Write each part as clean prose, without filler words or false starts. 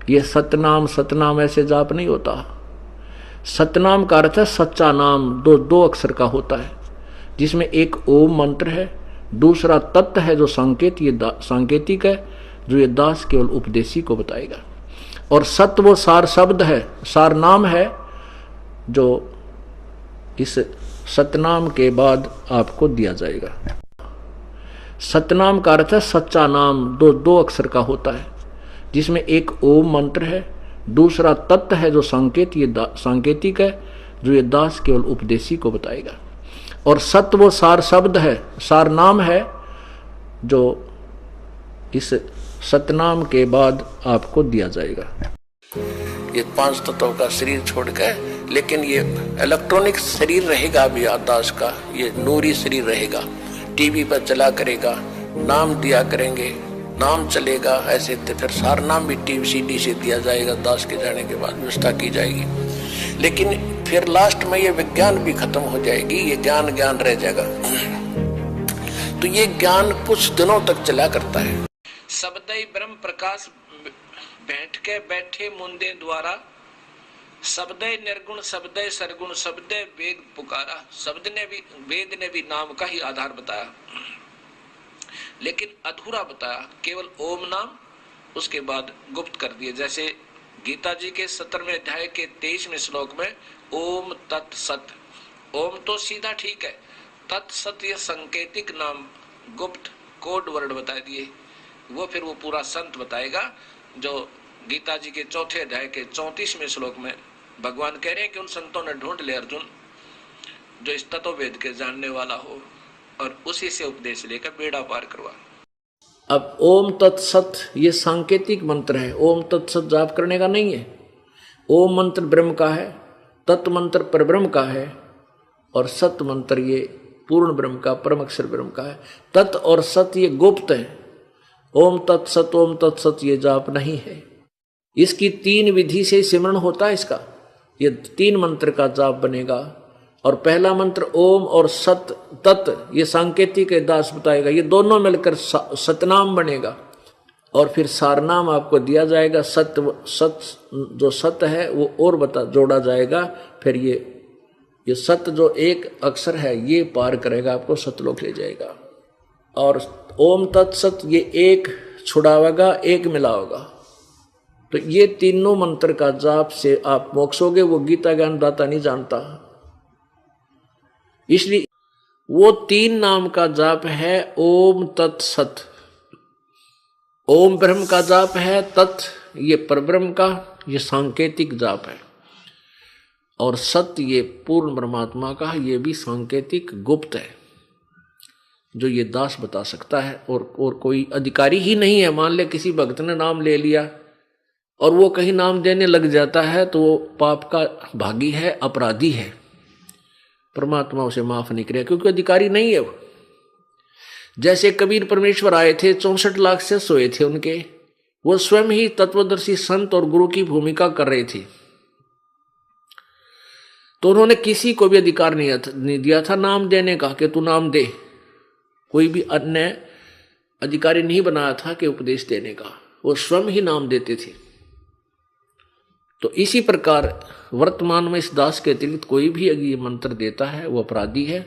ये सतनाम सतनाम ऐसे जाप नहीं होता। सतनाम का अर्थ है सच्चा नाम, दो अक्षर का होता है, जिसमें एक ओम मंत्र है, दूसरा तत्त है जो संकेत, ये सांकेतिक है, जो ये दास केवल उपदेशी को बताएगा। और सत वो सार शब्द है, सार नाम है, जो इस सतनाम के बाद आपको दिया जाएगा। सतनाम का अर्थ है सच्चा नाम, दो अक्षर का होता है, जिसमें एक ओम मंत्र है, दूसरा तत्त है जो संकेत, ये सांकेतिक है, जो ये दास केवल उपदेशी को बताएगा। और सत वो सार शब्द है, सार नाम है, जो इस सतनाम के बाद आपको दिया जाएगा। ये 5 तत्वों का शरीर छोड़कर, लेकिन ये इलेक्ट्रॉनिक शरीर रहेगा अभी दास का, ये नूरी शरीर रहेगा, टीवी पर चला करेगा, नाम दिया करेंगे, नाम चलेगा ऐसे। तो फिर सार नाम भी टीवी सीडी से दिया जाएगा, दास के जाने के बाद व्यवस्था की जाएगी। लेकिन फिर लास्ट में ये विज्ञान भी खत्म हो जाएगी, ये ज्ञान ज्ञान रह जाएगा। तो ये ज्ञान कुछ दिनों तक चला करता है। शब्दई ब्रह्म प्रकाश बैठ के बैठे मुंदे द्वारा, शब्दय निर्गुण शब्दय सरगुण शब्दय वेद पुकारा। वेद ने भी नाम का ही आधार बताया, लेकिन अधूरा बताया, केवल ओम नाम, उसके बाद गुप्त कर दिए। जैसे गीता जी के 17वें अध्याय के 23वें श्लोक में ओम तत् सत, ओम तो सीधा ठीक है, तत् सत ये संकेतिक नाम, गुप्त कोड वर्ड बता दिए। वो फिर वो पूरा संत बताएगा, जो गीता जी के 4थे अध्याय के 34वें श्लोक में भगवान कह रहे हैं कि उन संतों ने ढूंढ ले अर्जुन, जो इस तत्व वेद के जानने वाला हो, और उसी से उपदेश लेकर बेड़ा पार करवा। अब ओम तत्सत ये सांकेतिक मंत्र है, ओम तत्सत जाप करने का नहीं है। ओम मंत्र ब्रह्म का है, तत् मंत्र परब्रह्म का है, और सत मंत्र ये पूर्ण ब्रह्म का, परम अक्षर ब्रह्म का है। तत् और सत ये गुप्त है। ओम तत्सत ये जाप नहीं है। इसकी 3 विधि से सिमरण होता है इसका, ये 3 मंत्र का जाप बनेगा। और पहला मंत्र ओम और सत तत् ये सांकेतिक दास बताएगा, ये दोनों मिलकर सतनाम बनेगा। और फिर सारनाम आपको दिया जाएगा, सत जो सत है वो और जोड़ा जाएगा। फिर ये सत जो एक अक्षर है ये पार करेगा, आपको सतलोक ले जाएगा। और ओम तत्सत ये एक छुड़ावेगा, एक मिलाओगा। तो ये तीनों मंत्र का जाप से आप मोक्षोगे, वो गीता ज्ञान दाता नहीं जानता। इसलिए वो 3 नाम का जाप है ओम तत्सत। ओम ब्रह्म का जाप है, तत् ये परब्रह्म का, ये सांकेतिक जाप है। और सत्य ये पूर्ण परमात्मा का, ये भी सांकेतिक गुप्त है, जो ये दास बता सकता है। और कोई अधिकारी ही नहीं है। मान ले किसी भक्त ने नाम ले लिया और वो कहीं नाम देने लग जाता है, तो वो पाप का भागी है, अपराधी है, परमात्मा उसे माफ नहीं करेगा, क्योंकि अधिकारी नहीं है वो। जैसे कबीर परमेश्वर आए थे, 64 लाख शिष्य हुए थे उनके, वो स्वयं ही तत्वदर्शी संत और गुरु की भूमिका कर रहे थे। तो उन्होंने किसी को भी अधिकार नहीं दिया था नाम देने का कि तू नाम दे। कोई भी अन्य अधिकारी नहीं बनाया था कि उपदेश देने का, वो स्वयं ही नाम देते थे। तो इसी प्रकार वर्तमान में इस दास के अतिरिक्त कोई भी अगर ये मंत्र देता है वो अपराधी है,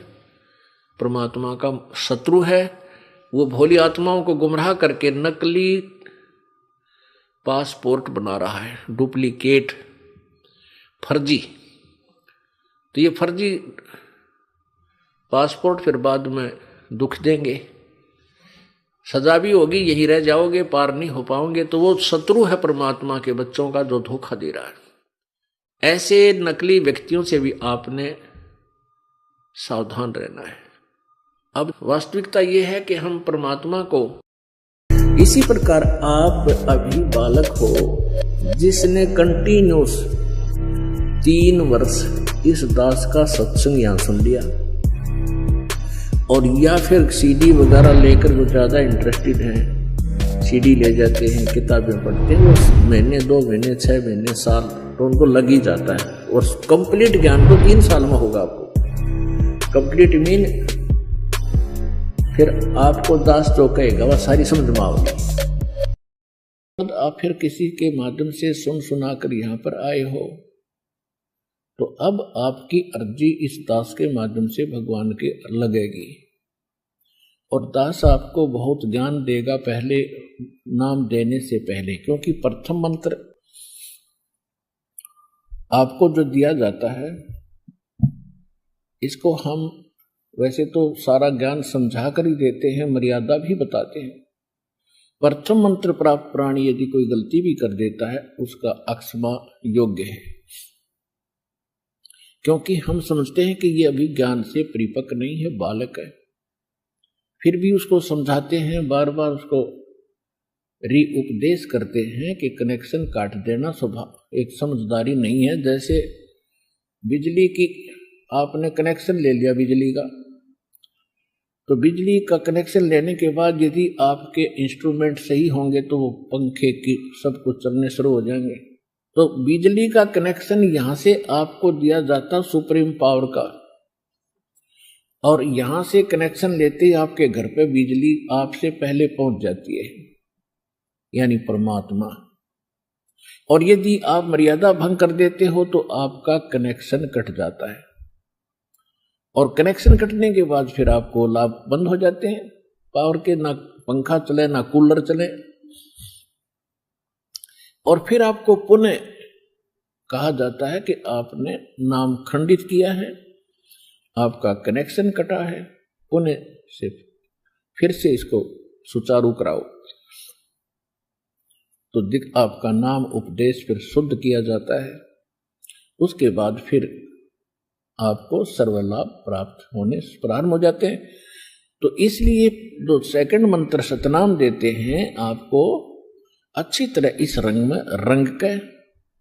परमात्मा का शत्रु है। वो भोली आत्माओं को गुमराह करके नकली पासपोर्ट बना रहा है, डुप्लीकेट, फर्जी। तो ये फर्जी पासपोर्ट फिर बाद में दुख देंगे, सजा भी होगी, यही रह जाओगे, पार नहीं हो पाओगे। तो वो शत्रु है परमात्मा के बच्चों का, जो धोखा दे रहा है। ऐसे नकली व्यक्तियों से भी आपने सावधान रहना है। अब वास्तविकता ये है कि हम परमात्मा को, इसी प्रकार आप अभी बालक हो जिसने कंटिन्यूस 3 वर्ष इस दास का सत्संग यहाँ सुन लिया, और या फिर सीडी वगैरह लेकर जो ज़्यादा इंटरेस्टेड हैं, सीडी ले जाते हैं, किताबें पढ़ते हैं, वो महीने 2 महीने 6 महीने साल तो उनको लग ही जाता है। और कंप्लीट ज्ञान तो 3 साल में होगा आपको। कंप्लीट मीन फिर आपको दास जो कहेगा वह सारी समझ में आओगी। आप फिर किसी के माध्यम से सुन सुनाकर यहाँ पर आए हो, तो अब आपकी अर्जी इस दास के माध्यम से भगवान के लगेगी और दास आपको बहुत ज्ञान देगा पहले नाम देने से पहले, क्योंकि प्रथम मंत्र आपको जो दिया जाता है इसको हम वैसे तो सारा ज्ञान समझा कर ही देते हैं, मर्यादा भी बताते हैं। प्रथम मंत्र प्राप्त प्राणी यदि कोई गलती भी कर देता है उसका अक्षमा योग्य है, क्योंकि हम समझते हैं कि ये अभी ज्ञान से परिपक्व नहीं है, बालक है। फिर भी उसको समझाते हैं, बार बार उसको उपदेश करते हैं कि कनेक्शन काट देना स्वभाव एक समझदारी नहीं है। जैसे बिजली की आपने कनेक्शन ले लिया बिजली का, तो बिजली का कनेक्शन लेने के बाद यदि आपके इंस्ट्रूमेंट सही होंगे तो वो पंखे की सब कुछ चलने शुरू हो जाएंगे। तो बिजली का कनेक्शन यहां से आपको दिया जाता सुप्रीम पावर का, और यहां से कनेक्शन लेते ही आपके घर पे बिजली आपसे पहले पहुंच जाती है, यानी परमात्मा। और यदि आप मर्यादा भंग कर देते हो तो आपका कनेक्शन कट जाता है, और कनेक्शन कटने के बाद फिर आपको लाभ बंद हो जाते हैं पावर के, ना पंखा चले ना कूलर चले, और फिर आपको पुनः कहा जाता है कि आपने नाम खंडित किया है, आपका कनेक्शन कटा है, पुनः से फिर से इसको सुचारू कराओ। तो आपका नाम उपदेश फिर शुद्ध किया जाता है, उसके बाद फिर आपको सर्वलाभ प्राप्त होने प्रारंभ हो जाते हैं। तो इसलिए जो सेकंड मंत्र सतनाम देते हैं आपको अच्छी तरह इस रंग में रंग के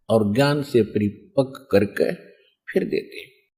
और ज्ञान से परिपक्व करके फिर देते हैं।